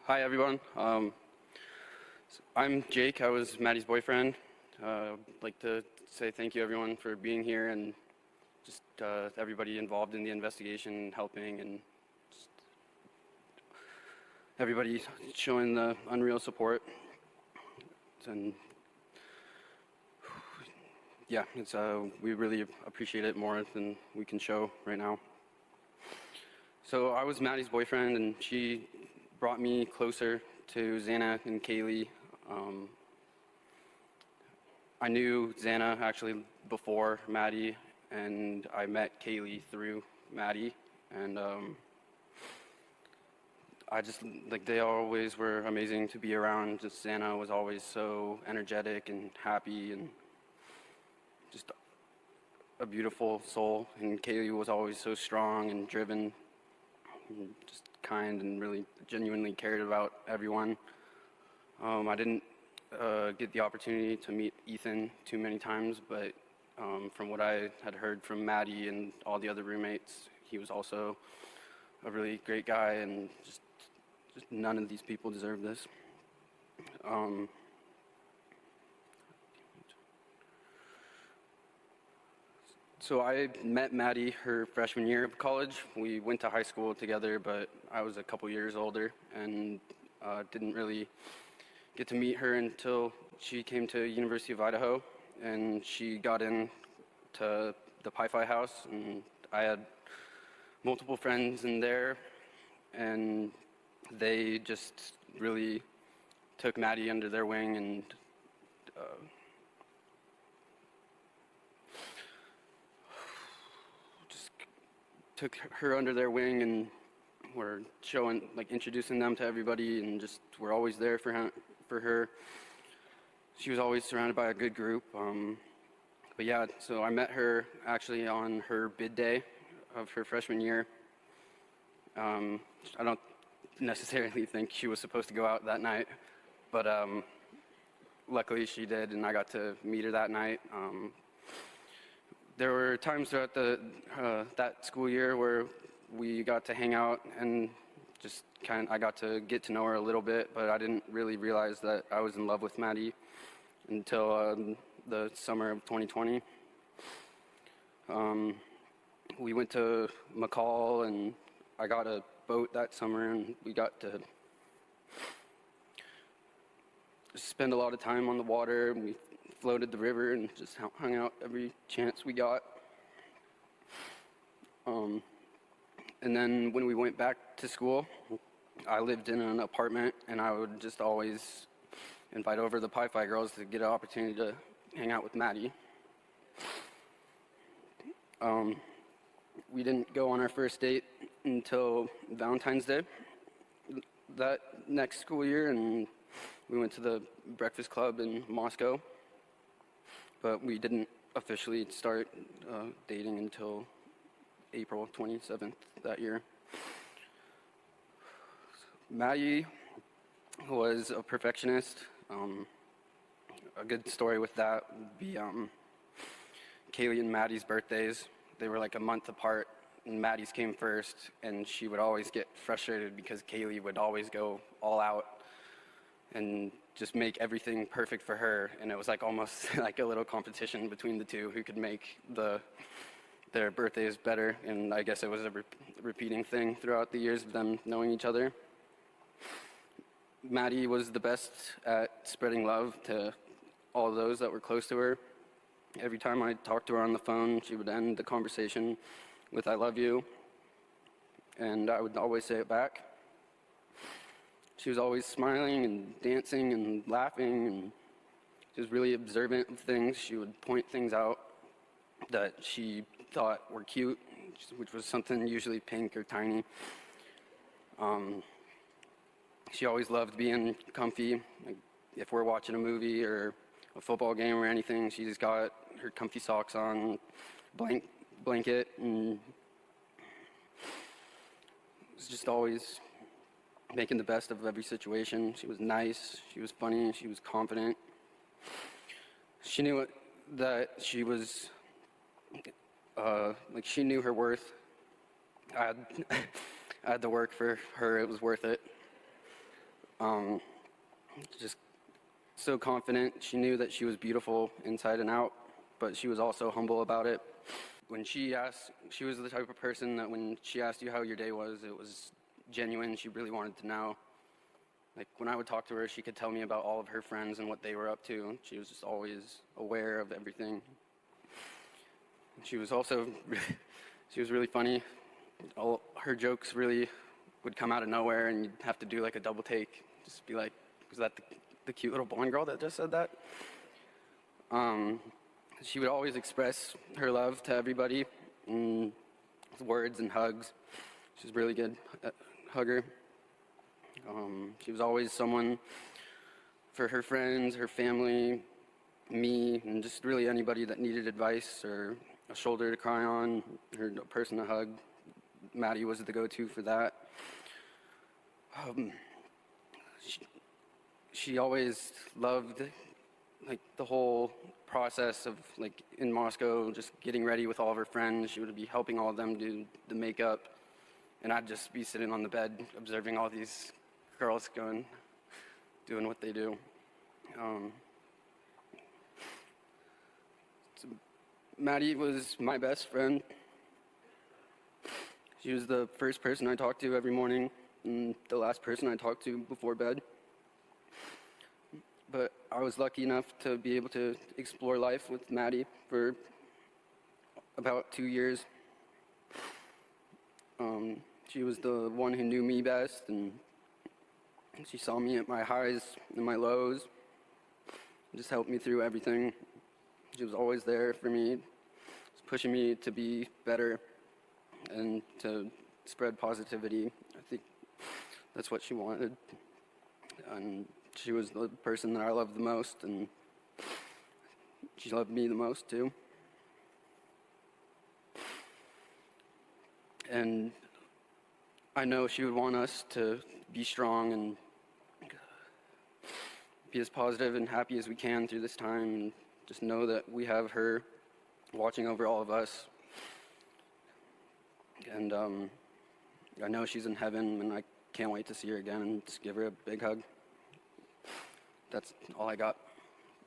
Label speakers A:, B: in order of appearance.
A: Hi, everyone. I'm Jake. I was Maddie's boyfriend. I'd like to say thank you, everyone, for being here and just everybody involved in the investigation, helping, and just everybody showing the unreal support. And yeah, we really appreciate it more than we can show right now. So I was Maddie's boyfriend, and she brought me closer to Xana and Kaylee. I knew Xana actually before Maddie, and I met Kaylee through Maddie, and they always were amazing to be around. Just Xana was always so energetic and happy and just a beautiful soul, and Kaylee was always so strong and driven and just kind and really genuinely cared about everyone. I didn't get the opportunity to meet Ethan too many times, but from what I had heard from Maddie and all the other roommates, he was also a really great guy, and just none of these people deserve this. So I met Maddie her freshman year of college. We went to high school together, but I was a couple years older and didn't really get to meet her until she came to University of Idaho, and she got in to the Pi-Fi house, and I had multiple friends in there, and they just really took Maddie under their wing and just took her under their wing and were introducing them to everybody, and just were always there for her. She was always surrounded by a good group. But yeah, so I met her actually on her bid day of her freshman year. I don't necessarily think she was supposed to go out that night, but luckily she did, and I got to meet her that night. There were times throughout that school year where we got to hang out and just I got to get to know her a little bit, but I didn't really realize that I was in love with Maddie until the summer of 2020. We went to McCall, and I got a boat that summer, and we got to spend a lot of time on the water, and we floated the river and just hung out every chance we got. And then when we went back to school, I lived in an apartment, and I would just always invite over the Pi-Fi girls to get an opportunity to hang out with Maddie. We didn't go on our first date until Valentine's Day that next school year, and we went to the Breakfast Club in Moscow, but we didn't officially start dating until April 27th that year. Maddie was a perfectionist. A good story with that would be Kaylee and Maddie's birthdays. They were like a month apart, and Maddie's came first, and she would always get frustrated because Kaylee would always go all out and just make everything perfect for her, and it was like almost like a little competition between the two who could make their birthdays better, and I guess it was a repeating thing throughout the years of them knowing each other. Maddie was the best at spreading love to all those that were close to her. Every time I talked to her on the phone, she would end the conversation with "I love you," and I would always say it back. She was always smiling and dancing and laughing, and she was really observant of things. She would point things out that she thought were cute, which was something usually pink or tiny. She always loved being comfy. Like if we're watching a movie or a football game or anything, she's got her comfy socks on, blanket, and was just always making the best of every situation. She was nice, she was funny, she was confident. She knew that she was, she knew her worth. I had to work for her, it was worth it. Um, just so confident. She knew that she was beautiful inside and out, but she was also humble about it. When she was the type of person that when she asked you how your day was, it was genuine. She really wanted to know. Like when I would talk to her, she could tell me about all of her friends and what they were up to. She was just always aware of everything. She was also, she was really funny. All her jokes really would come out of nowhere, and you'd have to do like a double take. Just be like, was that the cute little blonde girl that just said that? She would always express her love to everybody with words and hugs. She was really good hugger. She was always someone for her friends, her family, me, and just really anybody that needed advice or a shoulder to cry on, or a person to hug. Maddie was the go-to for that. She always loved like the whole process of like in Moscow, just getting ready with all of her friends. She would be helping all of them do the makeup, and I'd just be sitting on the bed observing all these girls doing what they do. So Maddie was my best friend. She was the first person I talked to every morning and the last person I talked to before bed. But I was lucky enough to be able to explore life with Maddie for about 2 years. She was the one who knew me best, and she saw me at my highs and my lows, just helped me through everything. She was always there for me, pushing me to be better and to spread positivity. I think that's what she wanted. And she was the person that I loved the most, and she loved me the most too. And I know she would want us to be strong and be as positive and happy as we can through this time, and just know that we have her watching over all of us. And I know she's in heaven, and I can't wait to see her again and just give her a big hug. That's all I got.